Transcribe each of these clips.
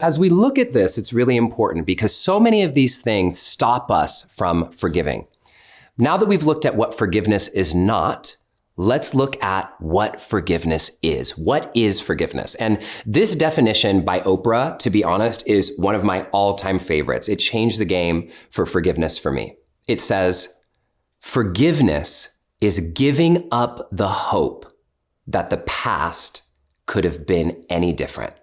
As we look at this, it's really important because so many of these things stop us from forgiving. Now that we've looked at what forgiveness is not, let's look at what forgiveness is. What is forgiveness? And this definition by Oprah, to be honest, is one of my all-time favorites. It changed the game for forgiveness for me. It says, forgiveness is giving up the hope that the past could have been any different.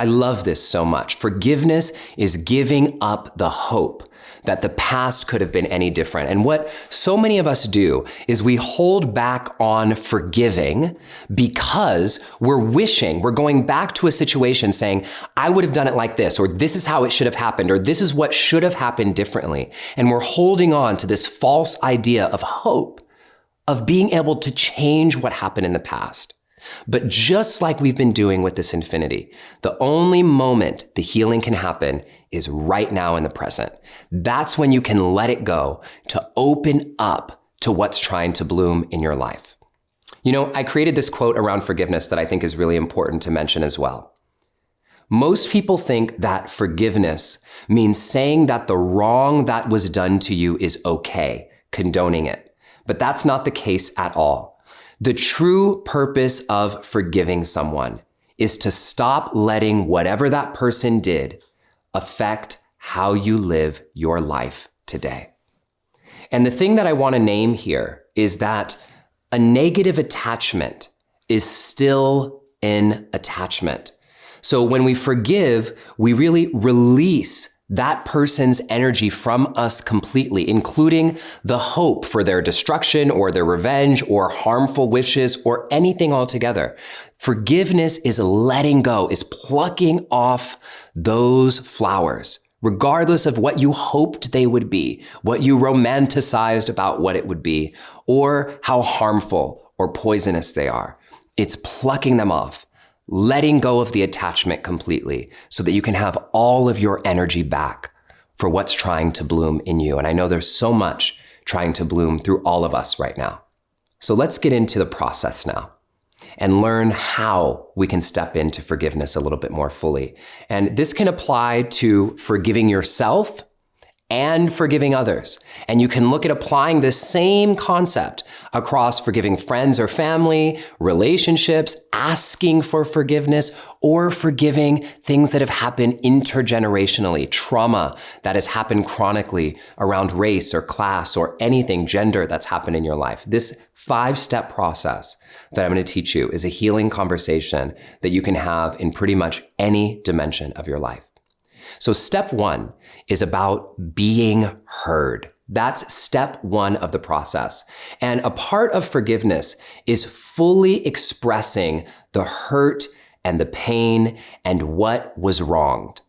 I love this so much. Forgiveness is giving up the hope that the past could have been any different. And what so many of us do is we hold back on forgiving because we're going back to a situation saying, I would have done it like this, or this is how it should have happened, or this is what should have happened differently. And we're holding on to this false idea of hope, of being able to change what happened in the past. But just like we've been doing with this infinity, the only moment the healing can happen is right now in the present. That's when you can let it go to open up to what's trying to bloom in your life. You know, I created this quote around forgiveness that I think is really important to mention as well. Most people think that forgiveness means saying that the wrong that was done to you is okay, condoning it. But that's not the case at all. The true purpose of forgiving someone is to stop letting whatever that person did affect how you live your life today. And the thing that I want to name here is that a negative attachment is still an attachment. So when we forgive, we really release that person's energy from us completely, including the hope for their destruction or their revenge or harmful wishes or anything altogether. Forgiveness is letting go, is plucking off those flowers, regardless of what you hoped they would be, what you romanticized about what it would be, or how harmful or poisonous they are. It's plucking them off, letting go of the attachment completely so that you can have all of your energy back for what's trying to bloom in you. And I know there's so much trying to bloom through all of us right now. So let's get into the process now and learn how we can step into forgiveness a little bit more fully. And this can apply to forgiving yourself and forgiving others. And you can look at applying this same concept across forgiving friends or family, relationships, asking for forgiveness, or forgiving things that have happened intergenerationally, trauma that has happened chronically around race or class or anything, gender that's happened in your life. This 5-step process that I'm going to teach you is a healing conversation that you can have in pretty much any dimension of your life. So step 1 is about being heard. That's step 1 of the process. And a part of forgiveness is fully expressing the hurt and the pain and what was wronged.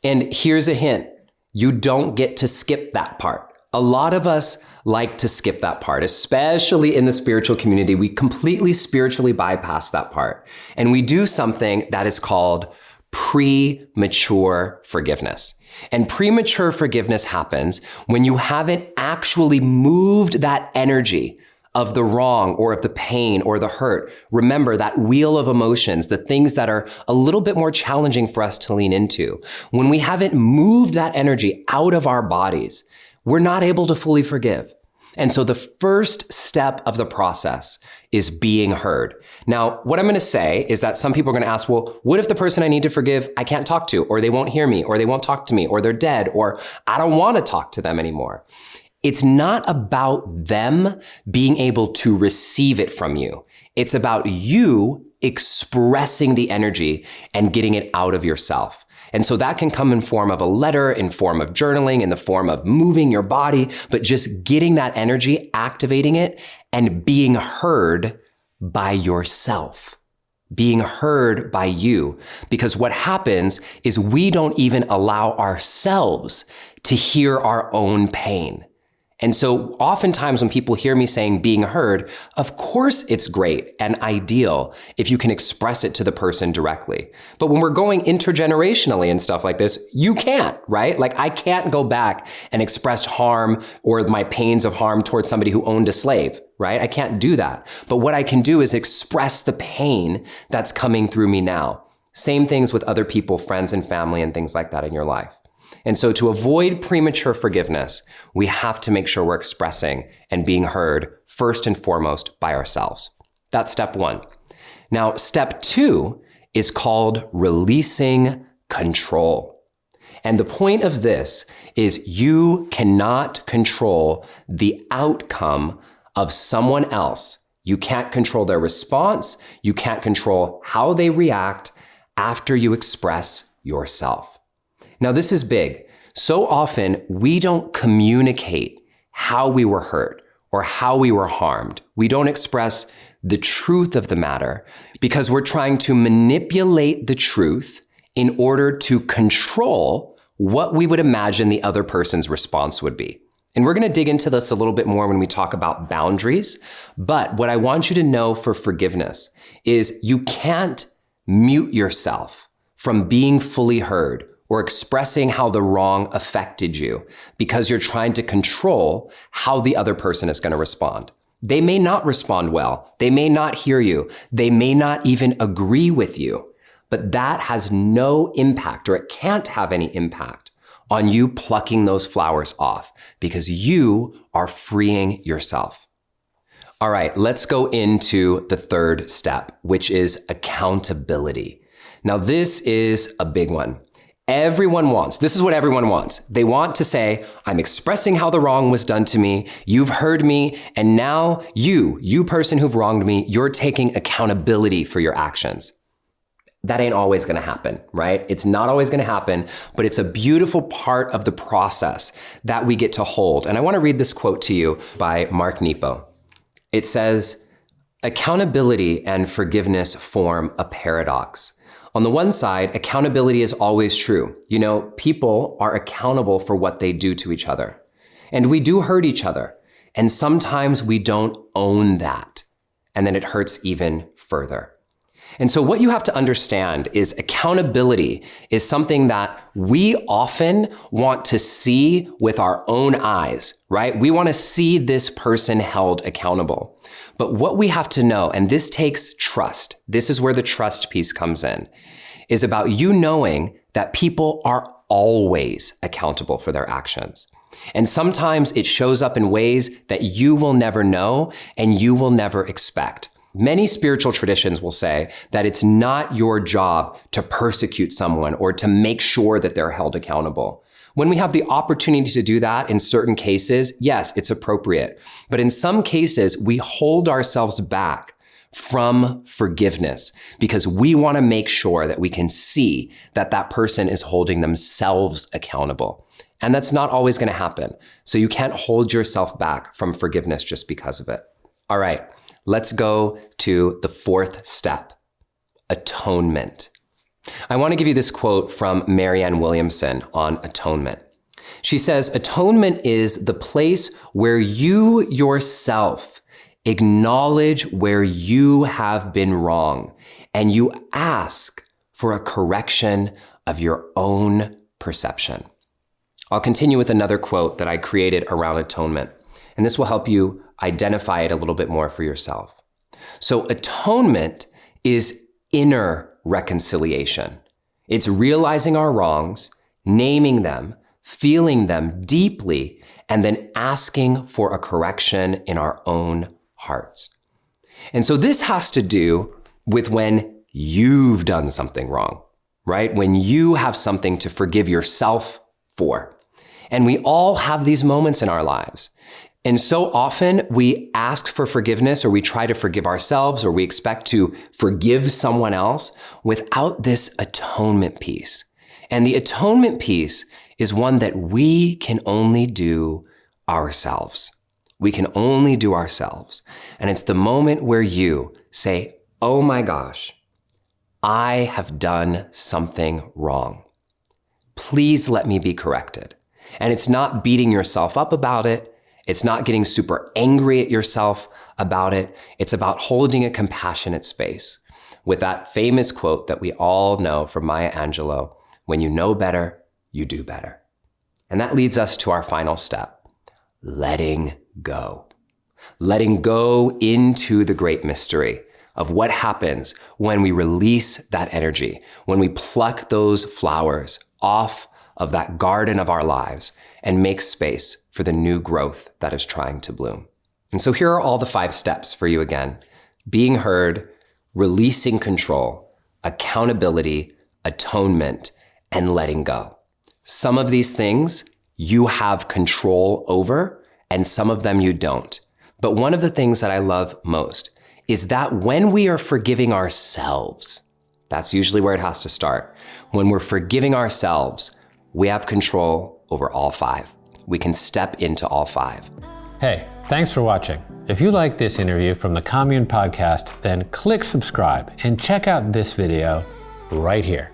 And here's a hint. You don't get to skip that part. A lot of us like to skip that part, especially in the spiritual community. We completely spiritually bypass that part. And we do something that is called premature forgiveness. And premature forgiveness happens when you haven't actually moved that energy of the wrong or of the pain or the hurt. Remember that wheel of emotions, the things that are a little bit more challenging for us to lean into. When we haven't moved that energy out of our bodies, we're not able to fully forgive. And so the first step of the process is being heard. Now, what I'm going to say is that some people are going to ask, well, what if the person I need to forgive, I can't talk to, or they won't hear me, or they won't talk to me, or they're dead, or I don't want to talk to them anymore. It's not about them being able to receive it from you. It's about you expressing the energy and getting it out of yourself. And so that can come in form of a letter, in form of journaling, in the form of moving your body, but just getting that energy, activating it, and being heard by yourself, being heard by you. Because what happens is we don't even allow ourselves to hear our own pain. And so oftentimes when people hear me saying being heard, of course it's great and ideal if you can express it to the person directly. But when we're going intergenerationally and stuff like this, you can't, right? Like I can't go back and express harm or my pains of harm towards somebody who owned a slave, right? I can't do that. But what I can do is express the pain that's coming through me now. Same things with other people, friends and family and things like that in your life. And so to avoid premature forgiveness, we have to make sure we're expressing and being heard first and foremost by ourselves. That's step one. Now, step two is called releasing control. And the point of this is you cannot control the outcome of someone else. You can't control their response. You can't control how they react after you express yourself. Now, this is big. So often we don't communicate how we were hurt or how we were harmed. We don't express the truth of the matter because we're trying to manipulate the truth in order to control what we would imagine the other person's response would be. And we're going to dig into this a little bit more when we talk about boundaries. But what I want you to know for forgiveness is you can't mute yourself from being fully heard or expressing how the wrong affected you because you're trying to control how the other person is going to respond. They may not respond well. They may not hear you. They may not even agree with you. But that has no impact, or it can't have any impact on you plucking those flowers off because you are freeing yourself. All right, let's go into the third step, which is accountability. Now, this is a big one. This is what everyone wants. They want to say, I'm expressing how the wrong was done to me. You've heard me. And now you person who've wronged me, you're taking accountability for your actions. That ain't always going to happen, right? It's not always going to happen, but it's a beautiful part of the process that we get to hold. And I want to read this quote to you by Mark Nepo. It says, accountability and forgiveness form a paradox. On the one side, accountability is always true. You know, people are accountable for what they do to each other. And we do hurt each other. And sometimes we don't own that. And then it hurts even further. And so what you have to understand is accountability is something that we often want to see with our own eyes, right? We want to see this person held accountable. But what we have to know, and this takes trust, this is where the trust piece comes in, is about you knowing that people are always accountable for their actions. And sometimes it shows up in ways that you will never know and you will never expect. Many spiritual traditions will say that it's not your job to persecute someone or to make sure that they're held accountable. When we have the opportunity to do that in certain cases, yes, it's appropriate. But in some cases, we hold ourselves back from forgiveness because we want to make sure that we can see that that person is holding themselves accountable. And that's not always going to happen. So you can't hold yourself back from forgiveness just because of it. All right. Let's go to the fourth step, atonement. I want to give you this quote from Marianne Williamson on atonement. She says, atonement is the place where you yourself acknowledge where you have been wrong and you ask for a correction of your own perception. I'll continue with another quote that I created around atonement, and this will help you identify it a little bit more for yourself. So atonement is inner reconciliation. It's realizing our wrongs, naming them, feeling them deeply, and then asking for a correction in our own hearts. And so this has to do with when you've done something wrong, right? When you have something to forgive yourself for. And we all have these moments in our lives. And so often we ask for forgiveness or we try to forgive ourselves or we expect to forgive someone else without this atonement piece. And the atonement piece is one that we can only do ourselves. We can only do ourselves. And it's the moment where you say, oh my gosh, I have done something wrong. Please let me be corrected. And it's not beating yourself up about it. It's not getting super angry at yourself about it. It's about holding a compassionate space with that famous quote that we all know from Maya Angelou, when you know better, you do better. And that leads us to our final step, letting go. Letting go into the great mystery of what happens when we release that energy, when we pluck those flowers off of that garden of our lives and make space for the new growth that is trying to bloom. And so here are all the 5 steps for you again: being heard, releasing control, accountability, atonement, and letting go. Some of these things you have control over, and some of them you don't. But one of the things that I love most is that when we are forgiving ourselves, that's usually where it has to start. When we're forgiving ourselves, we have control over all 5. We can step into all 5. Hey, thanks for watching. If you like this interview from the Commune podcast, then click subscribe and check out this video right here.